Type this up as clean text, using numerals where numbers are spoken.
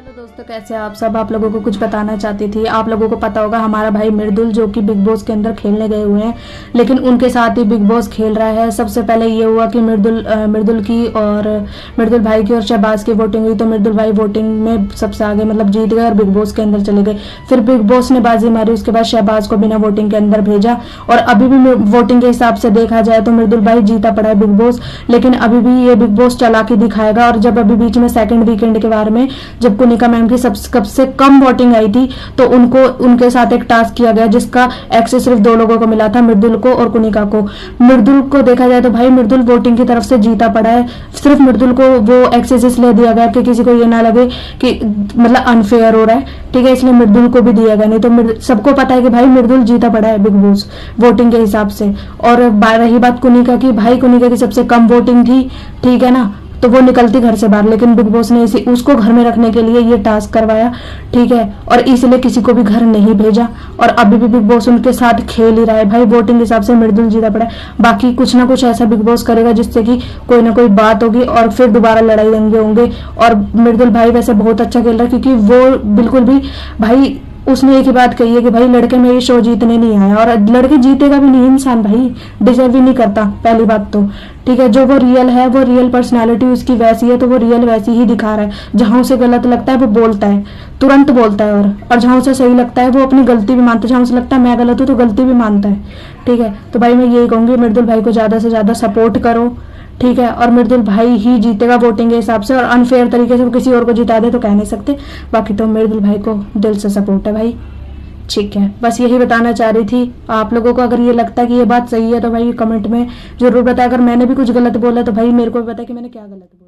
Hello दोस्तों, कैसे आप सब। आप लोगों को कुछ बताना चाहती थी। आप लोगों को पता होगा हमारा भाई मृदुल जो कि बिग बॉस के अंदर खेलने गए हुए हैं, लेकिन उनके साथ ही बिग बॉस खेल रहा है। सबसे पहले ये हुआ कि मृदुल की और मृदुल भाई की और शहबाज की वोटिंग हुई, तो मृदुल भाई वोटिंग में सबसे आगे मतलब जीत गए और बिग बॉस के अंदर चले गए। फिर बिग बॉस ने बाजी मारी, उसके बाद शहबाज को बिना वोटिंग के अंदर भेजा। और अभी भी वोटिंग के हिसाब से देखा जाए तो मृदुल भाई जीता पड़ा है बिग बॉस, लेकिन अभी भी ये बिग बॉस चालाकी दिखाएगा। और जब अभी बीच में सेकंड वीकेंड के बारे में जब कुनिका मैम की सबसे कम वोटिंग आई थी, तो उनके साथ एक टास्क किया गया जिसका एक्सेस सिर्फ दो लोगों को मिला था, मृदुल को और कुनिका को। मृदुल को देखा जाए तो भाई मृदुल वोटिंग की तरफ से जीता पड़ा है। सिर्फ मृदुल को वो एक्सेस इसलिए दिया गया कि किसी को ये ना लगे कि मतलब अनफेयर हो रहा है, ठीक है, इसलिए मृदुल को भी दिया गया। नहीं तो सबको पता है कि भाई मृदुल जीता पड़ा है बिग बॉस वोटिंग के हिसाब से। और रही बात कुनिका की, भाई कुनिका की सबसे कम वोटिंग थी, ठीक है ना, तो वो निकलती घर से बाहर, लेकिन बिग बॉस ने उसको घर में रखने के लिए ये टास्क करवाया, ठीक है, और इसलिए किसी को भी घर नहीं भेजा। और अभी भी बिग बॉस उनके साथ खेल ही रहा है। भाई वोटिंग के हिसाब से मृदुल जीता पड़ा है, बाकी कुछ ना कुछ ऐसा बिग बॉस करेगा जिससे कि कोई ना कोई बात होगी और फिर दोबारा लड़ाई दंगे होंगे। और मृदुल भाई वैसे बहुत अच्छा खेल रहा है, क्योंकि वो बिल्कुल भी भाई उसने एक ही बात कही है कि भाई लड़के में ये शो जीतने नहीं आया, और लड़के जीतेगा भी नहीं, इंसान भाई डिजर्व ही नहीं करता, पहली बात तो, ठीक है। जो वो रियल है, वो रियल पर्सनालिटी उसकी वैसी है, तो वो रियल वैसी ही दिखा रहा है। जहां उसे गलत लगता है वो बोलता है, तुरंत बोलता है। और जहां उसे सही लगता है वो अपनी गलती भी मानता है। जहां उसे लगता है मैं गलत हूँ तो गलती भी मानता है, ठीक है। तो भाई मैं यही कहूंगी, मृदुल भाई को ज्यादा से ज्यादा सपोर्ट करो, ठीक है। और मृदुल भाई ही जीतेगा वोटिंग के हिसाब से, और अनफेयर तरीके से वो किसी और को जिता दे तो कह नहीं सकते। बाकी तो मृदुल भाई को दिल से सपोर्ट है भाई, ठीक है। बस यही बताना चाह रही थी। आप लोगों को अगर ये लगता है कि ये बात सही है तो भाई कमेंट में जरूर बताया। अगर मैंने भी कुछ गलत बोला तो भाई मेरे को भी बताया कि मैंने क्या गलत बोला।